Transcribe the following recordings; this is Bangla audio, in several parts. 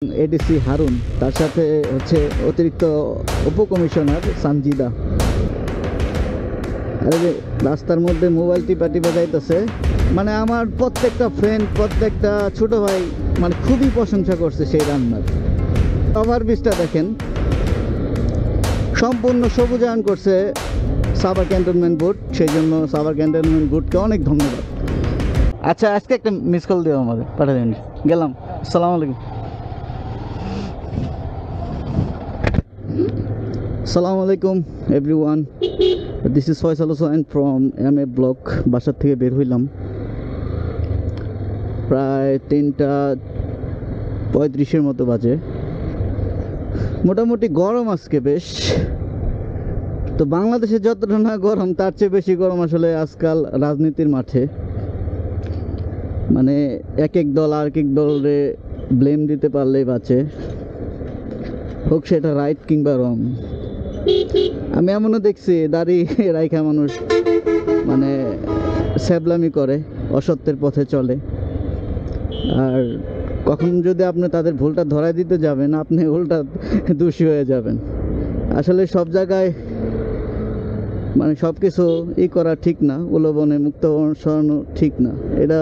এডিসি হারুন, তার সাথে হচ্ছে অতিরিক্ত উপকমিশনার সানজিদা। আরে রাস্তার মধ্যে মোবাইল টিপা টিপা যাইতেছে, মানে আমার প্রত্যেকটা ফ্রেন্ড, প্রত্যেকটা ছোট ভাই মানে খুবই প্রশংসা করছে সেই রান্নার। ওভারব্রিজটা দেখেন, সম্পূর্ণ সবুজায়ন করছে সাভার ক্যান্টনমেন্ট বোর্ড, সেই জন্য সাভার ক্যান্টনমেন্ট বোর্ডকে অনেক ধন্যবাদ। আচ্ছা, আজকে একটা মিস কল দিও আমাদের, পাঠিয়ে দিন। গেলাম, আসসালামু আলাইকুম। আসসালামু আলাইকুম everyone, this is Faisal Hossain from MA block. বাসার থেকে বের হইলাম প্রায় 3:35 মতো বাজে। মোটামুটি গরম আজকে বেশ। তো বাংলাদেশে যতটা না গরম, তার চেয়ে বেশি গরম আসলে আজকাল রাজনীতির মাঠে। মানে এক এক দল আর এক দলে ব্লেম দিতে পারলেই বাঁচে, হোক সেটা রাইট কিংবা রং। আমি এমনও দেখছি দাড়ি রাইখা মানুষ মানে স্যাবলামি করে, অসত্যের পথে চলে। আর কখন যদি আপনি তাদের ভুলটা ধরাই দিতে যাবেন, আপনি উল্টা দোষী হয়ে যাবেন। আসলে সব জায়গায় মানে সব কিছু করা ঠিক না, উলবনে মুক্ত সরানো ঠিক না। এটা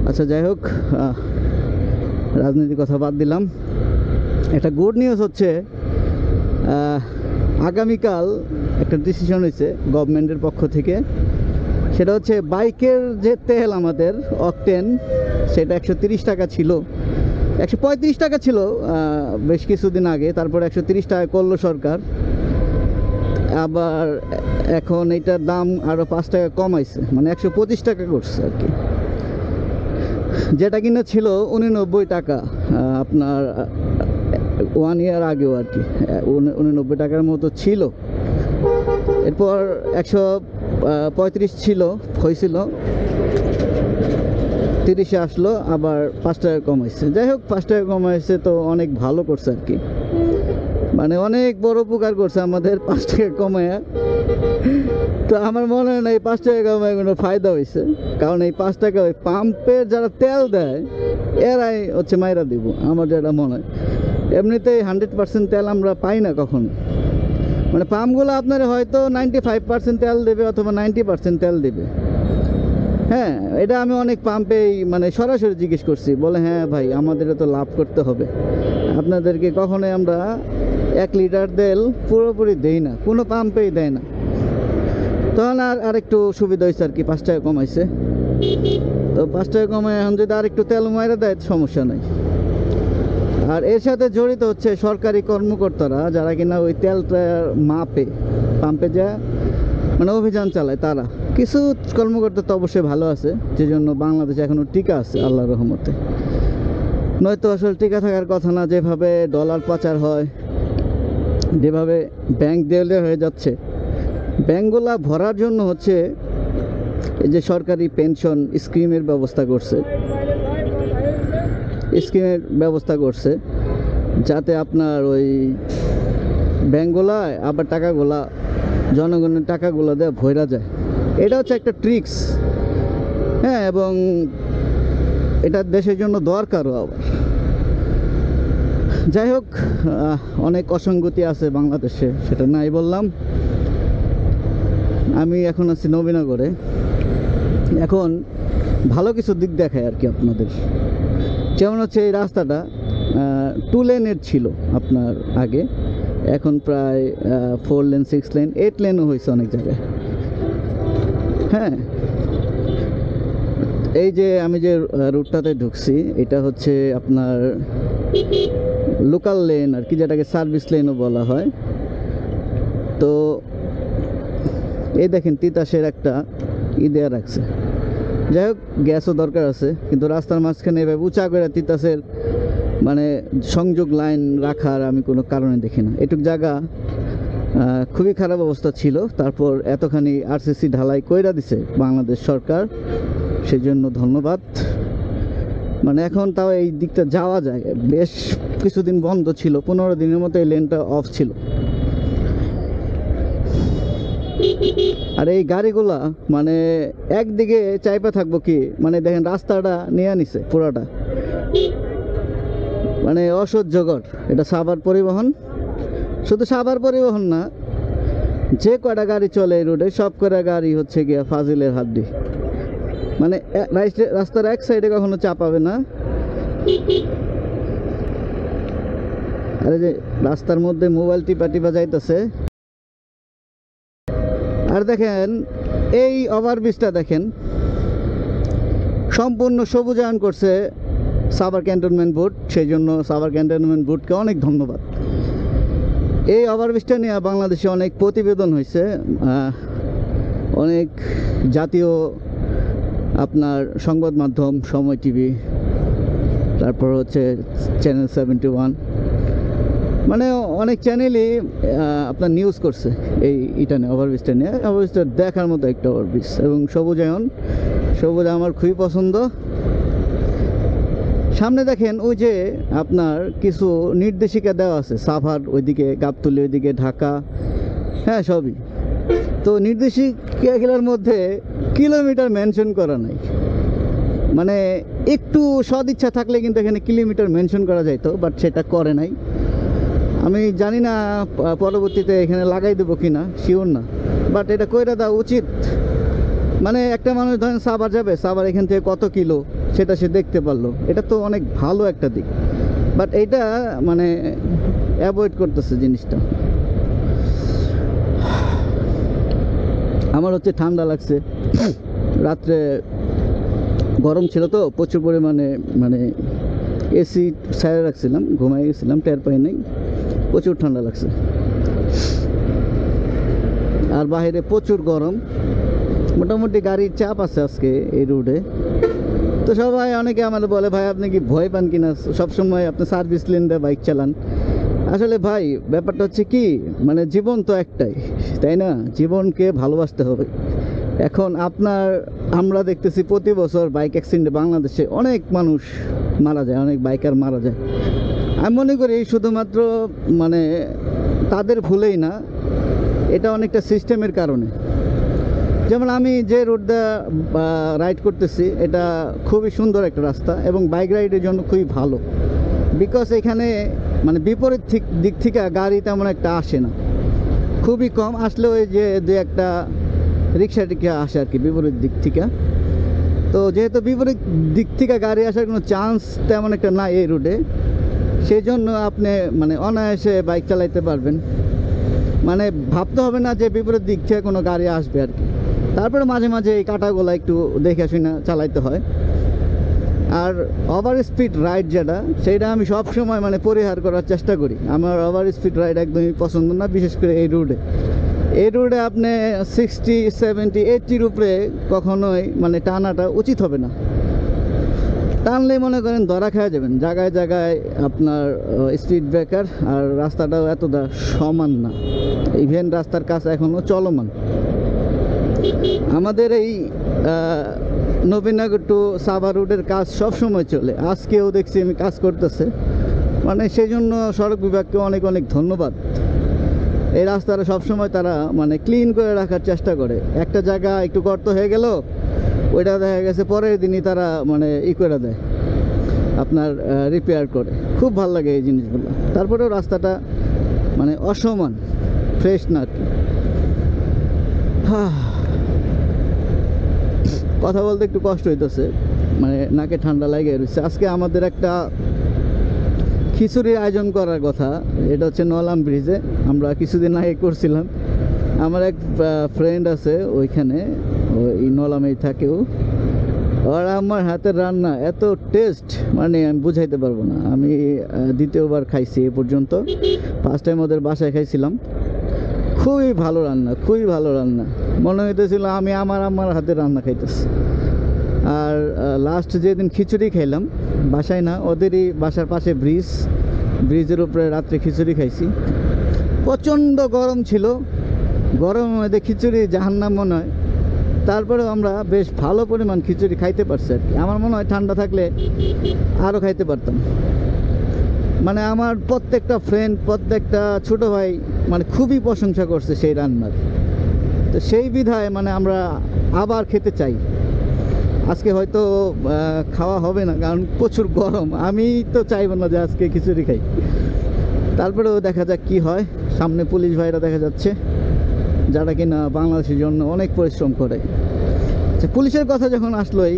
আচ্ছা, যাই হোক, রাজনীতির কথা বাদ দিলাম। একটা গুড নিউজ হচ্ছে, আগামীকাল একটা ডিসিশন হয়েছে গভর্নমেন্টের পক্ষ থেকে। সেটা হচ্ছে বাইকের যে তেল আমাদের অকটেন, সেটা 130 টাকা ছিল, 135 টাকা ছিল বেশ কিছুদিন আগে, তারপর 130 টাকা করলো সরকার। আবার এখন এটার দাম আরও 5 টাকা কমাইছে, মানে 125 টাকা করছে আর কি। যেটা কিনা ছিল 89 টাকা আপনার 1 ইয়ার আগেও আর কি, 89 টাকার মতো ছিল। এরপর 135 ছিল, হয়েছিল 30-এ আসলো, আবার 5 টাকা কমাইছে। যাই হোক, 5 টাকা কমাইছে তো অনেক ভালো করছে আর কি, মানে অনেক বড় উপকার করছে আমাদের 5 টাকা কমায়। তো আমার মনে হয় না এই 5 টাকা কমায় কোনো ফায়দা হয়েছে, কারণ এই 5 টাকা ওই পাম্পের যারা তেল দেয় এরাই হচ্ছে মাইরা দিব, আমার যেটা মনে হয়। এমনিতেই 100% তেল আমরা পাই না কখন, মানে পাম্পগুলো আপনার হয়তো 95% তেল দেবে অথবা 90% তেল দেবে। হ্যাঁ, এটা আমি অনেক পাম্পেই মানে সরাসরি জিজ্ঞেস করছি, বলে হ্যাঁ ভাই, আমাদেরও তো লাভ করতে হবে, আপনাদেরকে কখনোই আমরা 1 লিটার তেল পুরোপুরি দেই না, কোনো পাম্পেই দেয় না। তখন আর একটু সুবিধা হয়েছে আর কি, 5 টাকা কমাইছে। তো 5 টাকা কমায় এখন যদি আর একটু তেল মাইরা দেয় সমস্যা নাই। আর এর সাথে জড়িত হচ্ছে সরকারি কর্মকর্তারা, যারা কিনা ওই তেলটা মাপে পাম্পে যায়, মানে অভিযান চালায়। তারা কিছু কর্মকর্তা তো অবশ্যই ভালো আছে, যে জন্য বাংলাদেশ এখনও টিকা আছে আল্লাহর রহমতে। নয়তো আসলে টিকা থাকার কথা না, যেভাবে ডলার পাচার হয়, যেভাবে ব্যাংক দেউলিয়া হয়ে যাচ্ছে। ব্যাংকগুলা ভরার জন্য হচ্ছে এই যে সরকারি পেনশন স্কিমের ব্যবস্থা করছে, যাতে আপনার ওই ব্যাংকগুলায় আবার টাকাগুলা, জনগণের টাকাগুলো দেওয়া ভরা যায়। এটা হচ্ছে একটা ট্রিক্স, হ্যাঁ, এবং এটা দেশের জন্য দরকারও আবার। যাই হোক, অনেক অসঙ্গতি আছে বাংলাদেশে, সেটা নাই বললাম। আমি এখন আছি নবীনগরে। এখন ভালো কিছু দিক দেখায় আর কি আপনাদের, যেমন হচ্ছে এই রাস্তাটা 2 লেনের ছিল আপনার আগে, এখন প্রায় 4 লেন, 6 লেন, 8 লেনও হয়েছে অনেক জায়গায়। হ্যাঁ, এই যে আমি যে রুটটাতে ঢুকছি, এটা হচ্ছে আপনার লোকাল লেন আর কি, যেটাকে সার্ভিস লেনও বলা হয়। তো এই দেখেন তিতাসের একটা দেয়া রাখছে। যাই হোক, গ্যাসও দরকার আছে, কিন্তু রাস্তার মাঝখানে এভাবে উঁচা করে তিতাসের মানে সংযোগ লাইন রাখার আমি কোনো কারণে দেখি না। এটুক জায়গা খুবই খারাপ অবস্থা ছিল, তারপর এতখানি RCC ঢালাই কইরা দিছে বাংলাদেশ সরকার, সেজন্য ধন্যবাদ। মানে এখন তাও এই দিকটা যাওয়া যায়। বেশ কিছুদিন বন্ধ ছিল, 15 দিনের মতো এই লেনটা অফ ছিল। আর এই গাড়িগুলা মানে একদিকে চাইপা থাকবো কি, মানে দেখেন রাস্তাটা নিয়ে নিছে পুরাটা, মানে অসহ্যকর। এটা সাভার পরিবহন, শুধু সাভার পরিবহন না, যে কয়টা গাড়ি চলে এই রোডে সব কয়টা গাড়ি হচ্ছে গিয়া ফাজিলের হাড্ডি। মানে রাস্তার এক সাইডে কখনো চাপাবে না। আরে যে রাস্তার মধ্যে মোবাইল টিপা টিপা যাইতেছে। আর দেখেন এই ওভারব্রিজটা দেখেন, সম্পূর্ণ সবুজায়ন করছে সাভার ক্যান্টনমেন্ট বোর্ড, সেই জন্য সাভার ক্যান্টনমেন্ট বোর্ডকে অনেক ধন্যবাদ। এই ওভারব্রিজটা নিয়ে বাংলাদেশে অনেক প্রতিবেদন হয়েছে, অনেক জাতীয় আপনার সংবাদ মাধ্যম, সময় টিভি, তারপর হচ্ছে চ্যানেল 71, মানে অনেক চ্যানেলই আপনার নিউজ করছে এইটা নিয়ে, ওভারব্রিজটা নিয়ে। ওভারব্রিজটা দেখার মতো একটা ওভারব্রিজ, এবং সবুজায়ন, সবুজ আমার খুবই পছন্দ। সামনে দেখেন ওই যে আপনার কিছু নির্দেশিকা দেওয়া আছে, সাভার ওইদিকে, গাবতলী ওইদিকে, ঢাকা, হ্যাঁ সবই। তো নির্দেশিকাগুলোর মধ্যে কিলোমিটার মেনশন করা নাই, মানে একটু সদিচ্ছা থাকলে কিন্তু এখানে কিলোমিটার মেনশন করা যাইতো, বাট সেটা করে নাই। আমি জানি না পরবর্তীতে এখানে লাগাই দেবো কিনা, শিওর না, বাট এটা কইরা দেওয়া উচিত। মানে একটা মানুষ ধরেন সাভার যাবে, সাভার এখান থেকে কত কিলো সেটা সে দেখতে পারলো, এটা তো অনেক ভালো একটা দিক। বাট এইটা মানে অ্যাভয়েড করতেছে জিনিসটা। আমার হচ্ছে ঠান্ডা লাগছে, রাত্রে গরম ছিল তো প্রচুর পরিমাণে, মানে এসি ছায়া রাখছিলাম, ঘুমাই গেছিলাম, টের পাই নাই, প্রচুর ঠান্ডা লাগছে। আর বাইরে প্রচুর গরম, মোটামুটি গাড়ির চাপ আছে আজকে এই রোডে। তো সবাই অনেকে আমার বলে, ভাই আপনি কি ভয় পান কিনা, সবসময় আপনি সার্ভিস লেন দিয়ে বাইক চালান। আসলে ভাই ব্যাপারটা হচ্ছে কি, মানে জীবন তো একটাই, তাই না? জীবনকে ভালোবাসতে হবে। এখন আমরা দেখতেছি প্রতি বছর বাইক অ্যাক্সিডেন্টে বাংলাদেশে অনেক মানুষ মারা যায়, অনেক বাইকার মারা যায়। আমি মনে করি শুধুমাত্র মানে তাদের ভুলেই না, এটা অনেকটা সিস্টেমের কারণে। যেমন আমি যে রোডটা রাইড করতেছি, এটা খুবই সুন্দর একটা রাস্তা এবং বাইক রাইডের জন্য খুবই ভালো, বিকজ এখানে মানে বিপরীত দিক থেকে গাড়ি তেমন একটা আসে না, খুবই কম আসলে ওই যে দু একটা রিক্সা টিক্সা আসে আর কি বিপরীত দিক থেকে। তো যেহেতু বিপরীত দিক থেকে গাড়ি আসার কোনো চান্স তেমন একটা নাই এই রোডে, সেই জন্য আপনি মানে অনায়াসে বাইক চালাইতে পারবেন, মানে ভাবতে হবে না যে বিপরীত দিক থেকে কোনো গাড়ি আসবে আর কি। তারপরে মাঝে মাঝে এই কাঁটাগুলো একটু দেখে শুনে চালাইতে হয়। আর ওভার স্পিড রাইড যেটা, সেইটা আমি সব সময় মানে পরিহার করার চেষ্টা করি। আমার ওভার স্পিড রাইড একদমই পছন্দ না, বিশেষ করে এই রোডে আপনি 60, 70, 80-র উপরে কখনোই মানে টানাটা উচিত হবে না। টানলেই মনে করেন ধরা খেয়ে যাবেন জায়গায় জায়গায় আপনার স্পিড ব্রেকার। আর রাস্তাটাও এতটা সমান না, ইভেন রাস্তার কাজ এখনও চলমান। আমাদের এই নবীনগর টু সাভার রোডের কাজ সব সময় চলে, আজকেও দেখছি আমি কাজ করতেছে, মানে সেই জন্য সড়ক বিভাগকে অনেক অনেক ধন্যবাদ। এই রাস্তাটা সবসময় তারা মানে ক্লিন করে রাখার চেষ্টা করে। একটা জায়গা একটু গর্ত হয়ে গেল, ওইটা দেখা গেছে পরের দিনই তারা মানে করে দেয়, আপনার রিপেয়ার করে। খুব ভালো লাগে এই জিনিসগুলো। তারপরেও রাস্তাটা মানে অসমান, ফ্রেশ না আর কি। কথা বলতে একটু কষ্ট হইতেছে, মানে নাকে ঠান্ডা লাগে রয়েছে। আজকে আমাদের একটা খিচুড়ির আয়োজন করার কথা, এটা হচ্ছে নলাম ব্রিজে, আমরা কিছুদিন আগে করছিলাম। আমার এক ফ্রেন্ড আছে ওইখানে, ওই নলামেই থাকেও, আর আমার হাতের রান্না এত টেস্ট মানে আমি বুঝাইতে পারবো না। আমি দ্বিতীয়বার খাইছি এ পর্যন্ত, ফার্স্ট টাইম ওদের বাসায় খাইছিলাম। খুবই ভালো রান্না, খুবই ভালো রান্না, মনে হইতেছিল আমি আমার হাতের রান্না খাইতেছি। আর লাস্ট যেদিন খিচুড়ি খাইলাম, বাসায় না, ওদেরই বাসার পাশে ব্রিজের উপরে রাত্রে খিচুড়ি খাইছি। প্রচণ্ড গরম ছিল, গরমের মধ্যে খিচুড়ি জাহান্নাম মনে হয়। তারপরেও আমরা বেশ ভালো পরিমাণ খিচুড়ি খাইতে পারছি আর কি। আমার মনে হয় ঠান্ডা থাকলে আরও খাইতে পারতাম। মানে আমার প্রত্যেকটা ফ্রেন্ড, প্রত্যেকটা ছোটো ভাই মানে খুবই প্রশংসা করছে সেই রান্নার। তো সেই বিধায় মানে আমরা আবার খেতে চাই। আজকে হয়তো খাওয়া হবে না, কারণ প্রচুর গরম। আমি তো চাইবো না যে আজকে খিচুড়ি খাই, তারপরেও দেখা যাক কি হয়। সামনে পুলিশ ভাইরা দেখা যাচ্ছে, যারা কিনা বাংলাদেশের জন্য অনেক পরিশ্রম করে। আচ্ছা, পুলিশের কথা যখন আসলোই,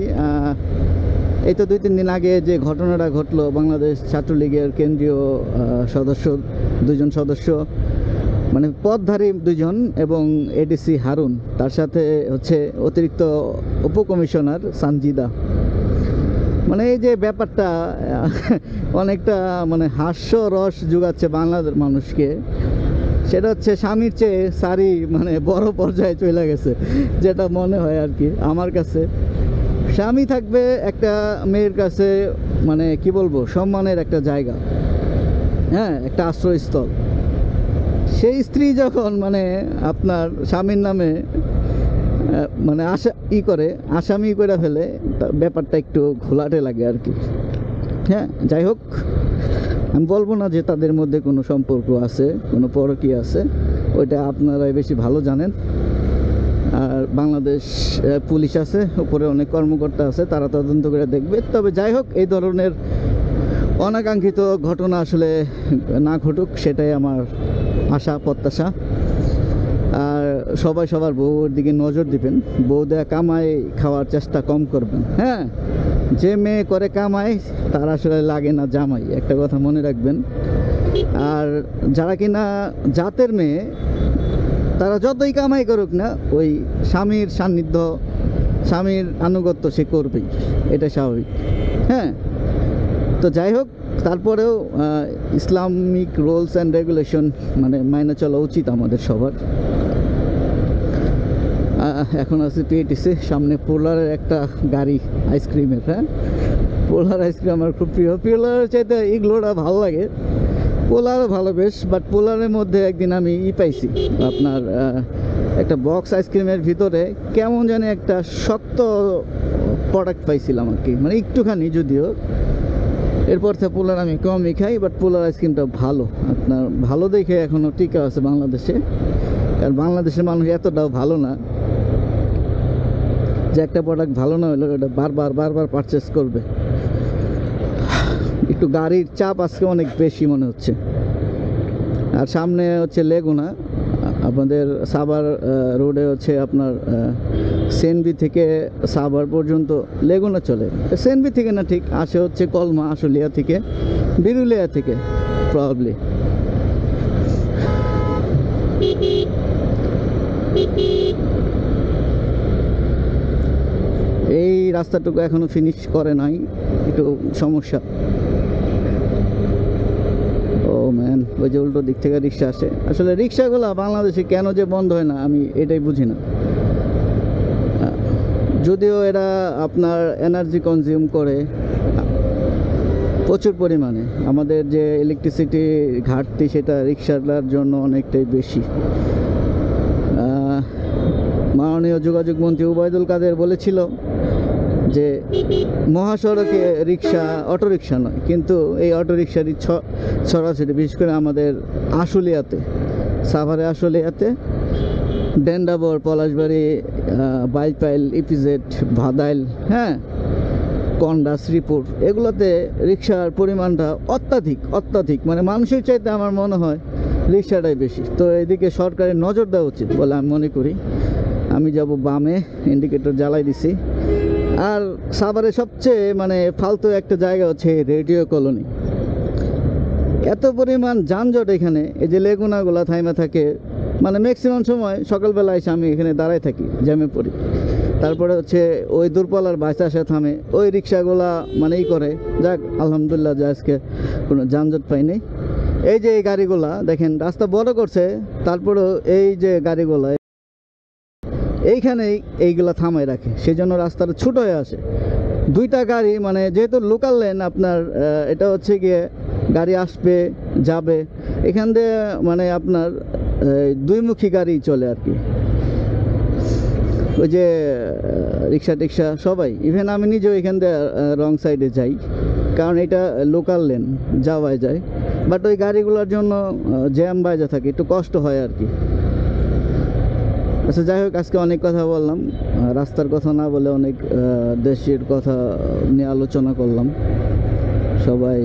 এই তো 2-3 দিন আগে যে ঘটনাটা ঘটলো, বাংলাদেশ ছাত্রলীগের কেন্দ্রীয় সদস্য, 2জন সদস্য, মানে পদধারী 2জন এবং এডিসি হারুন, তার সাথে হচ্ছে অতিরিক্ত উপকমিশনার সানজিদা। মানে এই যে ব্যাপারটা অনেকটা মানে হাস্যরস যোগাচ্ছে বাংলাদেশের মানুষকে। সেটা হচ্ছে স্বামীর চেয়ে সারি মানে বড় পর্যায়ে চলে গেছে, যেটা মনে হয় আর কি আমার কাছে। স্বামী থাকবে একটা মেয়ের কাছে, মানে কি বলবো, সম্মানের একটা জায়গা, হ্যাঁ, একটা আশ্রয়স্থল। সেই স্ত্রী যখন মানে আপনার স্বামীর নামে মানে আসামি করে ফেলে, ব্যাপারটা একটু ঘোলাটে লাগে আর কি। হ্যাঁ, যাই হোক, আমি বলবো না যে তাদের মধ্যে কোনো সম্পর্ক আছে, কোনো পরকীয়া আছে, ওইটা আপনারাই বেশি ভালো জানেন। আর বাংলাদেশ পুলিশ আছে, উপরে অনেক কর্মকর্তা আছে, তারা তদন্ত করে দেখবে। তবে যাই হোক, এই ধরনের অনাকাঙ্ক্ষিত ঘটনা আসলে না ঘটুক, সেটাই আমার আশা প্রত্যাশা। আর সবাই সবার বউর দিকে নজর দিবেন, বউ দেয়া কামাই খাওয়ার চেষ্টা কম করবেন। হ্যাঁ, যে মেয়ে করে কামাই তার আসলে লাগে না জামাই, একটা কথা মনে রাখবেন। আর যারা কিনা জাতের মেয়ে, তারা যতই কামাই করুক না, ওই স্বামীর সান্নিধ্য, স্বামীর আনুগত্য সে করবেই, এটা স্বাভাবিক। হ্যাঁ, তো যাই হোক, তারপরেও ইসলামিক রুলস অ্যান্ড রেগুলেশন মানে মাইনে চলা উচিত আমাদের সবার। এখন আছে পিএটিসি, সামনে পোলারের একটা গাড়ি আইসক্রিমের। হ্যাঁ, পোলার আইসক্রিম আমার খুব প্রিয়। পোলারের চাইতে ইগলোটা ভালো লাগে, পোলারও ভালো বেশ, বাট পোলারের মধ্যে একদিন আমি পাইছি আপনার একটা বক্স আইসক্রিমের ভিতরে কেমন জানি একটা শক্ত প্রোডাক্ট পাইছিলাম আর কি, মানে একটুখানি যদিও। এরপর থেকে পোলার আমি কমই খাই, বাট পোলার আইসক্রিমটা ভালো, আপনার ভালো দেখে এখনও টিকা আছে বাংলাদেশে। কারণ বাংলাদেশের মানুষ এতটাও ভালো না যে একটা প্রোডাক্ট ভালো না হলে ওটা বারবার পারচেস করবে। একটু গাড়ির চাপ আজকে অনেক বেশি মনে হচ্ছে। আর সামনে হচ্ছে লেগুনা, আপনাদের সাভার রোডে হচ্ছে আপনার সেনবি থেকে সাভার পর্যন্ত লেগুনা চলে। সেনবি থেকে না, ঠিক আসে হচ্ছে কলমা, আশুলিয়া থেকে, বিরুলিয়া থেকে প্রবাবলি। এই রাস্তাটুকু এখনো ফিনিশ করে নাই, একটু সমস্যা। ও ম্যান, ওই যে উল্টো দিক থেকে রিক্সা আসে। আসলে রিক্সাগুলো বাংলাদেশে কেন যে বন্ধ হয় না, আমি এটাই বুঝি না। যদিও এরা আপনার এনার্জি কনজিউম করে প্রচুর পরিমাণে, আমাদের যে ইলেকট্রিসিটি ঘাটতি সেটা রিক্সার জন্য অনেকটাই বেশি। মাননীয় যোগাযোগ মন্ত্রী ওবায়দুল কাদের বলেছিল যে মহাসড়কে রিক্সা অটোরিক্সা নয়, কিন্তু এই অটোরিক্সারই ছড়াছড়ি, বিশেষ করে আমাদের আশুলিয়াতে, সাভারে আশুলিয়াতে, ডেন্ডাবর, পলাশবাড়ি, বাইপাইল, ইপিজেড, ভাদাইল, হ্যাঁ, কন্ডা, শ্রীপুর, এগুলোতে রিক্সার পরিমাণটা অত্যাধিক, মানে মানুষের চাইতে আমার মনে হয় রিক্সাটাই বেশি। তো এদিকে সরকারের নজর দেওয়া উচিত বলে আমি মনে করি। আমি যাব বামে, ইন্ডিকেটর জ্বালাই দিছি। আর সাভারে সবচেয়ে মানে ফালতু একটা জায়গা হচ্ছে রেডিও কলোনি। এত পরিমাণ যানজট এখানে, এই যে লেগুনাগুলা থাইমা থাকে, মানে ম্যাক্সিমাম সময় সকালবেলা এসে আমি এখানে দাঁড়ায় থাকি, জ্যামে পড়ি। তারপরে হচ্ছে ওই দূরপাল্লার বাস আসে, থামে, ওই রিক্সাগুলা মানে করে। যাক, আলহামদুলিল্লাহ যে আজকে কোনো যানজট পাইনি। এই যে এই গাড়িগুলা দেখেন, রাস্তা বড় করছে, তারপরেও এই যে গাড়িগুলা এইখানেই এইগুলা থামায় রাখে, সেই জন্য রাস্তাটা ছোট হয়ে আসে। 2টা গাড়ি, মানে যেহেতু লোকাল লেন আপনার, এটা হচ্ছে গিয়ে গাড়ি আসবে যাবে, এখান দিয়ে মানে আপনার দুইমুখী গাড়ি চলে আর কি। ওই যে রিক্সা টিক্সা সবাই, ইভেন আমি নিজেও এখান দিয়ে রং সাইডে যাই, কারণ এটা লোকাল লেন, যাওয়াই যায়। বাট ওই গাড়িগুলোর জন্য জ্যাম বাজে থাকে, একটু কষ্ট হয় আর কি। আচ্ছা যাই হোক, আজকে অনেক কথা বললাম, রাস্তার কথা না বলে অনেক দেশের কথা নিয়ে আলোচনা করলাম। সবাই